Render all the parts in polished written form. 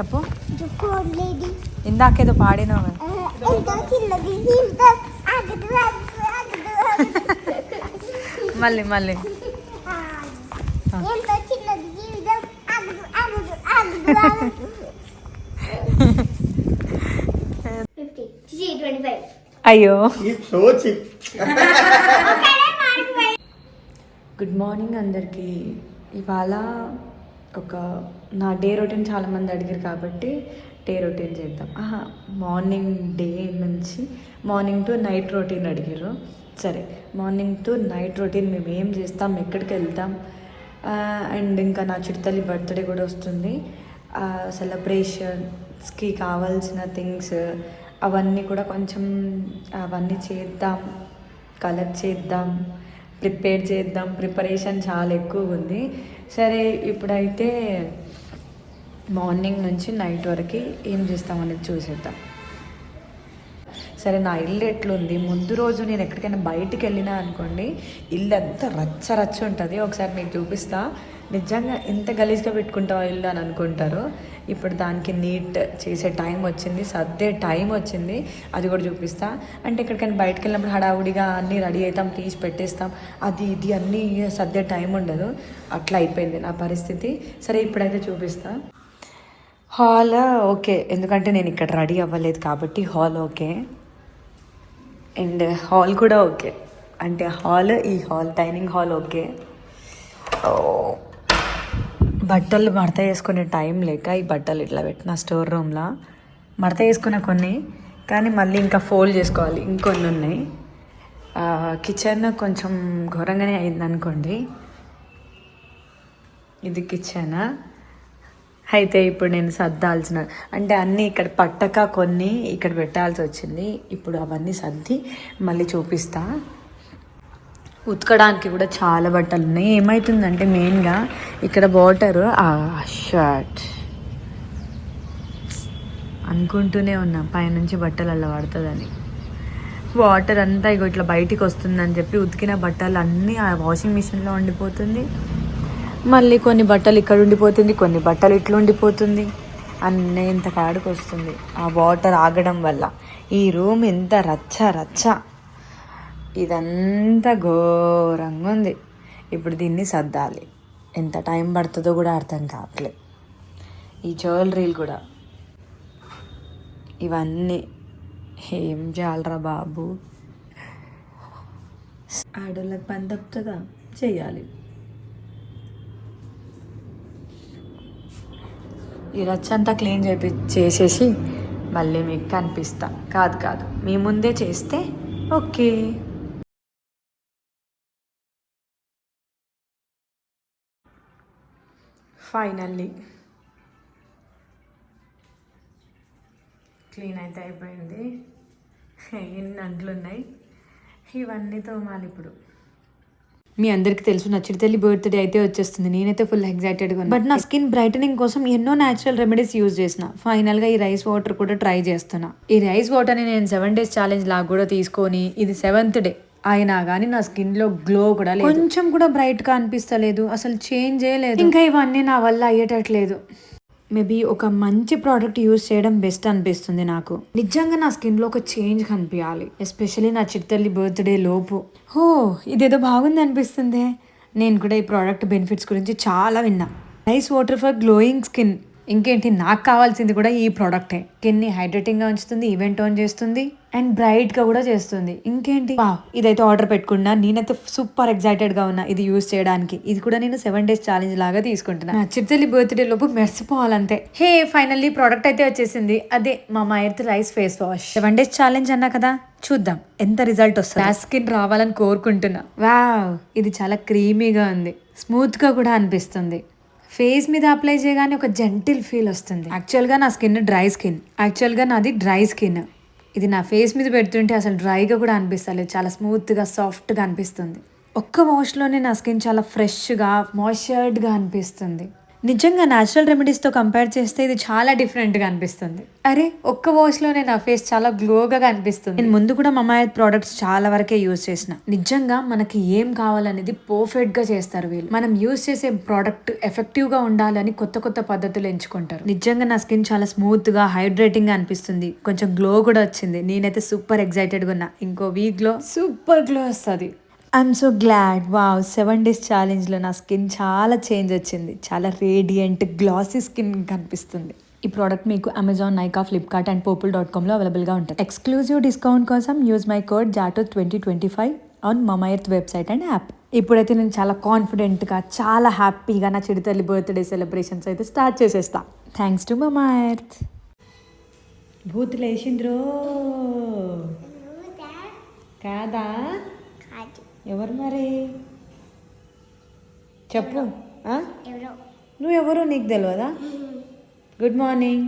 చెప్పు. ఇందాకేదో పాడినావు. మళ్ళీ మళ్ళీ అయ్యో. గుడ్ మార్నింగ్ అందరికీ. ఇవాళ ఒక నా డే రొటీన్ చాలామంది అడిగారు కాబట్టి డే రొటీన్ చేద్దాం. మార్నింగ్ డే నుంచి మార్నింగ్ టు నైట్ రొటీన్ అడిగారు. సరే, మార్నింగ్ టు నైట్ రొటీన్ మేము ఏం చేస్తాం, ఎక్కడికి వెళ్తాం, అండ్ ఇంకా నా చిట్టతల్లి బర్త్డే కూడా వస్తుంది. సెలబ్రేషన్స్కి కావాల్సిన థింగ్స్ అవన్నీ కూడా కొంచెం అవన్నీ చేద్దాం, కలెక్ట్ చేద్దాం, ప్రిపేర్ చేద్దాం. ప్రిపరేషన్ చాలా ఎక్కువ ఉంది. సరే, ఇప్పుడైతే మార్నింగ్ నుంచి నైట్ వరకు ఏం చేస్తామనేది చూసేద్దాం. సరే, నా ఇల్లు ఎట్లుంది, ముందు రోజు నేను ఎక్కడికైనా బయటికి వెళ్ళినా అనుకోండి, ఇల్లు అంతా రచ్చ రచ్చ ఉంటుంది. ఒకసారి మీకు చూపిస్తా. నిజంగా ఎంత గలీజ్గా పెట్టుకుంటావా ఇల్లు అని అనుకుంటారు. ఇప్పుడు దానికి నీట్ చేసే టైం వచ్చింది, సర్దే టైం వచ్చింది. అది కూడా చూపిస్తా. అంటే ఎక్కడికైనా బయటకు వెళ్ళినప్పుడు హడావుడిగా అన్నీ రెడీ అవుతాం, తీసి పెట్టేస్తాం, అది ఇది అన్నీ సర్దే టైం ఉండదు. అట్లా అయిపోయింది నా పరిస్థితి. సరే, ఇప్పుడైతే చూపిస్తా. హాల్ ఓకే, ఎందుకంటే నేను ఇక్కడ రెడీ అవ్వలేదు కాబట్టి హాల్ ఓకే, అండ్ హాల్ కూడా ఓకే. అంటే ఈ హాల్ డైనింగ్ హాల్ ఓకే. బట్టలు మడత వేసుకునే టైం లేక ఈ బట్టలు ఇట్లా పెట్టిన స్టోర్ రూమ్లో మడత వేసుకున్న కొన్ని, కానీ మళ్ళీ ఇంకా ఫోల్డ్ చేసుకోవాలి, ఇంకొన్ని ఉన్నాయి. కిచెన్ కొంచెం ఘోరంగానే అయింది అనుకోండి. ఇది కిచెన్ అయితే ఇప్పుడు నేను సర్దాల్సిన, అంటే అన్నీ ఇక్కడ పట్టక కొన్ని ఇక్కడ పెట్టాల్సి వచ్చింది. ఇప్పుడు అవన్నీ సర్ది మళ్ళీ చూపిస్తా. ఉతకడానికి కూడా చాలా బట్టలు ఉన్నాయి. ఏమవుతుందంటే మెయిన్గా ఇక్కడ వాటరు షర్ట్ అనుకుంటూనే ఉన్నా పైనుంచి బట్టలు అలా పడుతుందని. వాటర్ అంతా ఇట్లా బయటికి వస్తుందని చెప్పి ఉతికిన బట్టలు అన్నీ ఆ వాషింగ్ మిషన్లో ఉండిపోతుంది. మళ్ళీ కొన్ని బట్టలు ఇక్కడ ఉండిపోతుంది, కొన్ని బట్టలు ఇట్లా ఉండిపోతుంది. అన్నీ ఇంత కాడికి వస్తుంది ఆ వాటర్ ఆగడం వల్ల. ఈ రూమ్ ఎంత రచ్చ రచ్చ, ఇదంతా ఘోరంగా ఉంది. ఇప్పుడు దీన్ని సర్దాలి. ఎంత టైం పడుతుందో కూడా అర్థం కావట్లేదు. ఈ జ్యువెలరీలు కూడా, ఇవన్నీ ఏం చేయాలరా బాబు. ఆడోళ్ళకి పని తప్పుతుందా, చెయ్యాలి. ఈ రచ్చంతా క్లీన్ చేసేసి మళ్ళీ మీకు కనిపిస్తా. కాదు మీ ముందే చేస్తే ఓకే. ఫైనల్లీ క్లీన్ అయితే అయిపోయింది. ఎన్ని అంట్లు ఉన్నాయి, ఇవన్నీ తోమాలి ఇప్పుడు. మీ అందరికీ తెలుసు నా చిట్టతల్లి బర్త్డే అయితే వచ్చేస్తుంది. నేనైతే ఫుల్ ఎగ్జైటెడ్గా ఉన్నాను. బట్ నా స్కిన్ బ్రైటనింగ్ కోసం ఎన్నో న్యాచురల్ రెమెడీస్ యూజ్ చేసిన. ఫైనల్గా ఈ రైస్ వాటర్ కూడా ట్రై చేస్తున్నా. ఈ రైస్ వాటర్ని నేను 7 days ఛాలెంజ్ లాగా కూడా తీసుకొని, ఇది 7th డే అయినా కానీ నా స్కిన్లో గ్లో కూడా లేదు, కొంచెం కూడా బ్రైట్గా అనిపిస్తలేదు, అసలు చేంజ్ చేయలేదు. ఇంకా ఇవన్నీ నా వల్ల అయ్యేటట్లేదు. మేబీ ఒక మంచి ప్రోడక్ట్ యూజ్ చేయడం బెస్ట్ అనిపిస్తుంది నాకు. నిజంగా నా స్కిన్లో ఒక చేంజ్ కనిపించాలి, ఎస్పెషల్లీ నా చిట్టతల్లి బర్త్డే లోపు. ఇదేదో బాగుంది అనిపిస్తుంది. నేను కూడా ఈ ప్రోడక్ట్ బెనిఫిట్స్ గురించి చాలా విన్నా. Rice water for glowing skin. ఇంకేంటి, నాకు కావాల్సింది కూడా ఈ ప్రోడక్టే. స్కిన్ని హైడ్రేటింగ్గా ఉంచుతుంది, ఈవెంట్ ఆన్ చేస్తుంది, అండ్ బ్రైట్గా కూడా చేస్తుంది. ఇంకేంటి, ఇదైతే ఆర్డర్ పెట్టుకున్నా. నేనైతే సూపర్ ఎక్సైటెడ్గా ఉన్నా ఇది యూజ్ చేయడానికి. ఇది కూడా నేను 7 days ఛాలెంజ్ లాగా తీసుకుంటున్నా. నా చిట్టతల్లి బర్త్డే లోపు మెరిసిపోవాలంతే. ఫైనల్లీ ప్రోడక్ట్ అయితే వచ్చేసింది. అదే మామా earth rice face wash. 7 days challenge అన్నా కదా, చూద్దాం ఎంత రిజల్ట్ వస్తుంది. నా స్కిన్ రావాలని కోరుకుంటున్నా. ఇది చాలా క్రీమీగా ఉంది, స్మూత్గా కూడా అనిపిస్తుంది. ఫేస్ మీద అప్లై చేయగానే ఒక జెంటిల్ ఫీల్ వస్తుంది. యాక్చువల్గా నా స్కిన్ డ్రై స్కిన్. నాది డ్రై స్కిన్. ఇది నా ఫేస్ మీద పెడుతుంటే అసలు డ్రైగా కూడా అనిపిస్తలేదు, చాలా స్మూత్గా సాఫ్ట్గా అనిపిస్తుంది. ఒక్క వాష్లోనే నా స్కిన్ చాలా ఫ్రెష్గా మాయిశ్చర్డ్గా అనిపిస్తుంది. నిజంగా న్యాచురల్ రెమెడీస్తో కంపేర్ చేస్తే ఇది చాలా డిఫరెంట్గా అనిపిస్తుంది. అరే ఒక్క వాష్లోనే నా ఫేస్ చాలా గ్లోగా కనిపిస్తుంది. నేను ముందు కూడా మమాయత్ ప్రోడక్ట్స్ చాలా వరకే యూజ్ చేసిన. నిజంగా మనకి ఏం కావాలనేది పర్ఫెక్ట్గా చేస్తారు వీళ్ళు. మనం యూజ్ చేసే ప్రోడక్ట్ ఎఫెక్టివ్గా ఉండాలని కొత్త కొత్త పద్ధతులు ఎంచుకుంటారు. నిజంగా నా స్కిన్ చాలా స్మూత్గా హైడ్రేటింగ్గా అనిపిస్తుంది. కొంచెం గ్లో కూడా వచ్చింది. నేనైతే సూపర్ ఎక్సైటెడ్గా ఉన్నా. ఇంకో వీక్లో సూపర్ గ్లో వస్తుంది. I'm so glad. Wow, 7 days ఛాలెంజ్లో నా స్కిన్ చాలా చేంజ్ వచ్చింది. చాలా రేడియంట్ గ్లాసీ స్కిన్ కనిపిస్తుంది. ఈ ప్రోడక్ట్ మీకు అమెజాన్, నైకా, ఫ్లిప్కార్ట్ అండ్ purple.comలో అవైలబుల్గా ఉంటుంది. ఎక్స్క్లూజివ్ డిస్కౌంట్ కోసం use my code JATO2025 on Mamaearth website and app. ఇప్పుడైతే నేను చాలా కాన్ఫిడెంట్గా, చాలా హ్యాపీగా నా చిరుతల్లి బర్త్డే సెలబ్రేషన్స్ అయితే స్టార్ట్ చేసేస్తా. Thanks to Mamaearth. భూతులు వేసిండ్రో కాదా? ఎవరు మరి చెప్పు. నువ్వెవరో నీకు తెలియదా? Good morning.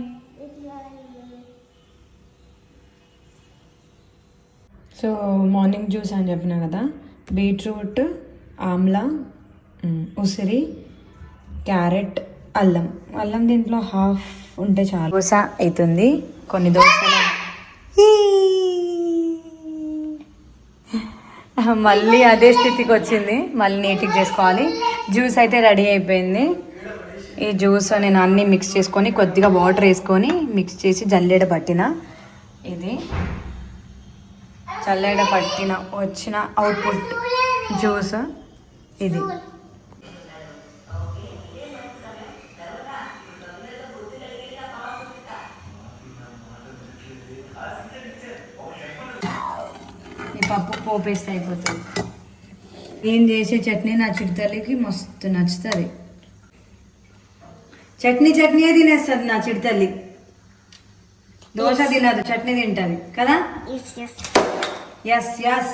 So morning juice అని చెప్పినా కదా, బీట్రూట్, ఆమ్లా, ఉసిరి, క్యారెట్, అల్లం దీంట్లో హాఫ్ ఉంటే చాలు. దోశ అవుతుంది. కొన్ని దోశలు మళ్ళీ అదే స్థితికి వచ్చింది. మళ్ళీ నీట్గా చేసుకోవాలి. జ్యూస్ అయితే రెడీ అయిపోయింది. ఈ జ్యూస్ నేను అన్నీ మిక్స్ చేసుకొని కొద్దిగా వాటర్ వేసుకొని మిక్స్ చేసి జల్లెడ పట్టిన. ఇది జల్లెడ పట్టిన వచ్చిన అవుట్పుట్ జ్యూస్ ఇది. పప్పు పోపేస్తే అయిపోతుంది. నేను చేసే చట్నీ నా చిరుతల్లికి మస్తు నచ్చుతుంది. చట్నీయే తినేస్తుంది నా చిరుతల్లి. దోశ తినదు, చట్నీ తింటుంది కదా. Yes yes.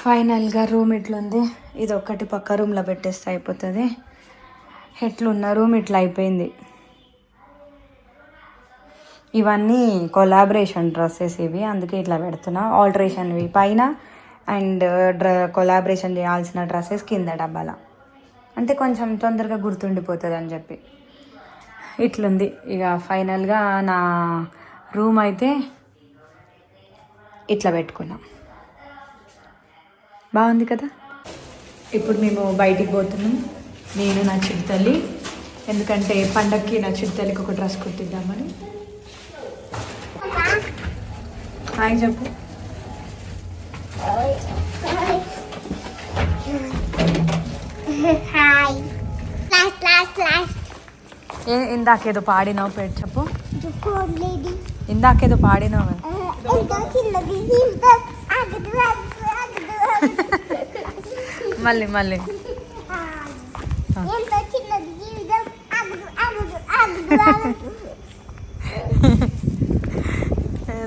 ఫైనల్గా రూమ్ ఇట్లుంది. ఇది ఒక్కటి పక్క రూమ్లో పెట్టేస్తే అయిపోతుంది. ఎట్లున్న రూమ్ ఇట్లా అయిపోయింది. ఇవన్నీ కొలాబరేషన్ డ్రెస్సెస్ ఇవి, అందుకే ఇట్లా పెడుతున్నా. ఆల్టరేషన్వి పైన అండ్ కొలాబరేషన్ చేయాల్సిన డ్రెస్సెస్ కింద డబ్బాల, అంటే కొంచెం తొందరగా గుర్తుండిపోతుంది అని చెప్పి ఇట్లుంది. ఇక ఫైనల్గా నా రూమ్ అయితే ఇట్లా పెట్టుకున్నాం. బాగుంది కదా. ఇప్పుడు మేము బయటికి పోతున్నాం, నేను నా చిరుతల్లి. ఎందుకంటే పండగకి నా చిరుతల్లికి ఒక డ్రెస్ కుట్టిద్దామని. హాయ్ చెప్పు. ఇందాకేదో పాడినావు, పేరు చెప్పు. ఇందాకేదో పాడినావు. మళ్ళీ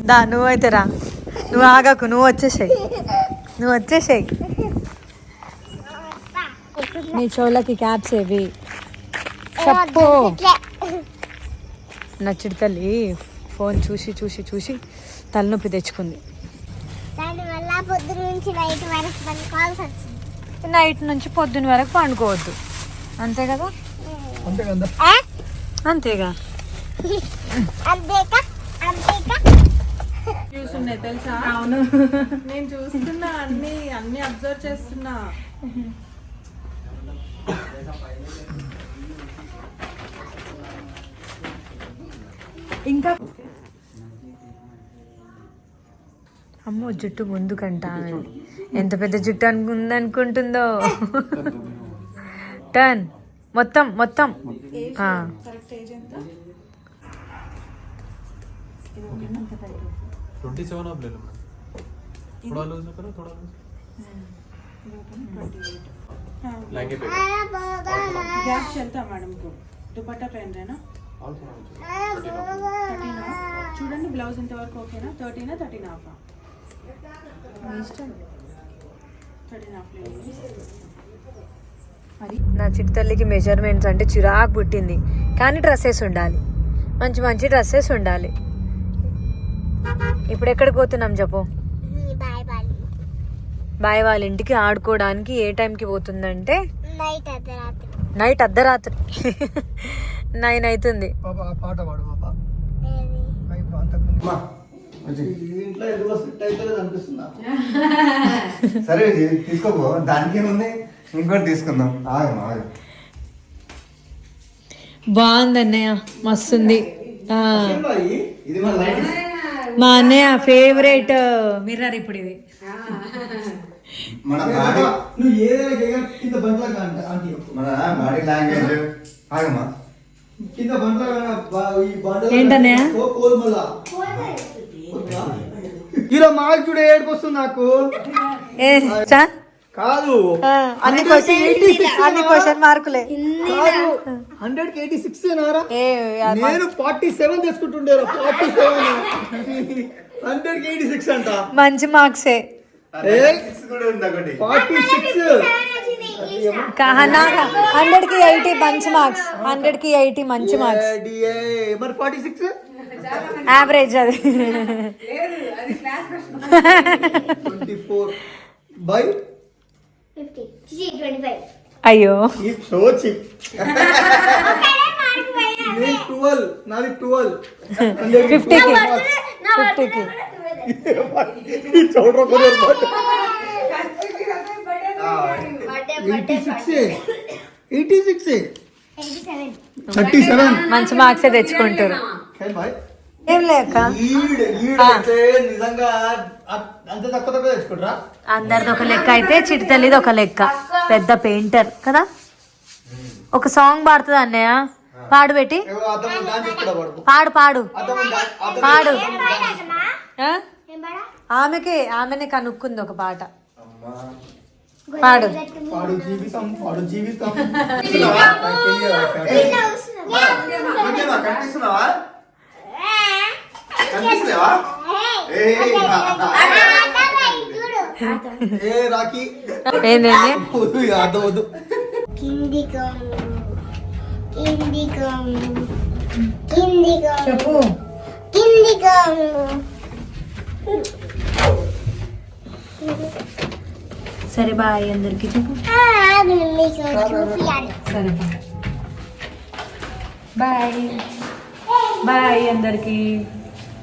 దా, నువ్వైతే రా. నువ్వు ఆగకు, నువ్వు వచ్చేసాయి. నీ చెవులకి క్యాప్స్ ఏవి చెప్పు. నచ్చుడు తల్లి ఫోన్ చూసి తలనొప్పి తెచ్చుకుంది. నైట్ నుంచి పొద్దున్న వరకు పండుకోవద్దు, అంతే కదా. అంతేగా. చూస్తున్నాయి తెలుసా? అవును, నేను చూస్తున్నా, అన్ని అబ్జర్వ్ చేస్తున్నా. ఇంకా అమ్మో జుట్టు ముందుకంట. ఎంత పెద్ద జుట్టు ఉందనుకుంటుందో. టర్న్ మొత్తం 27 आप ले लो, थोड़ा लूज करो, थोड़ा लूज। गैप चलता मैडम को दुपट्टा पहन रहे ना 13 చూడండి బ్లౌజ్ ఇంతవరకు ఓకేనా 13 13 హాఫ్ ఇష్టం 13 హాఫ్ నా చిట్టి తల్లికి మెజర్మెంట్స్ అంటే చిరాకు పుట్టింది, కానీ డ్రెస్సెస్ ఉండాలి, మంచి మంచి డ్రెస్సెస్ ఉండాలి. ఇప్పుడు ఎక్కడికి పోతున్నాం చెప్పు? బాయ్ వాళ్ళ ఇంటికి ఆడుకోవడానికి. ఏ టైంకి పోతుందంటే నైట్ అర్ధరాత్రి 9 అవుతుంది. సరే తీసుకోపో, దానికి ఉంది ఇంకోటి తీసుకుందాం. బాగుంది అన్నయ్య, మస్తుంది. ఇది మన లైట్ మా అన్నయ్య ఫేవరెట్ మిర్రర్ ఇప్పుడు ఇది. మన బాడీ నువ్వు ఏదైనా కింద బండ్ల మన బాడీ లాంగ్వేజ్ ఆగమా కింద బండ్ల ఏంటన్నయ్య? కిలో మాకు చూడ ఏడుపు వస్తుంది నాకు. కాదు అన్ని క్వశ్చన్ మార్కులే. 100కి 86 నారా? నేను 47 తీసుకుంటుండేరా. 47 100కి 86 అంట. మంచి మార్క్సే. 46 100కి 80 మంచి మార్క్స్. 100కి 80 మంచి మార్క్స్. మరి 46 యావరేజ్ అది. 24 బై 25. అయ్యో సో చీప్. 12 నాది 12 50కి చూడరా కొరియర్ 86 37 మంచి మార్క్సే తెచ్చుకుంటారు. ఏం లేక నిజంగా అంత తక్కువ తెచ్చుకుంటారా? అందరిది ఒక లెక్క అయితే చిట్టి తల్లిది ఒక లెక్క. పెద్ద పెయింటర్ కదా. ఒక సాంగ్ పాడుతుంది అన్నయ్య, పాడు పెట్టి. పాడు పాడు పాడు. ఆమెనే కనుక్కుంది ఒక పాట. పాడు. పాడు జీవితం పాడు జీవితం. కనిపిస్తున్నావా? కనిపిస్తున్నావా? ఏ రాఖీ ఏంది అర్థమవుతు. చెప్పు. సరే బాయ్ అందరికి చెప్పు. సరే బాయ్ బాయ్ అందరికి.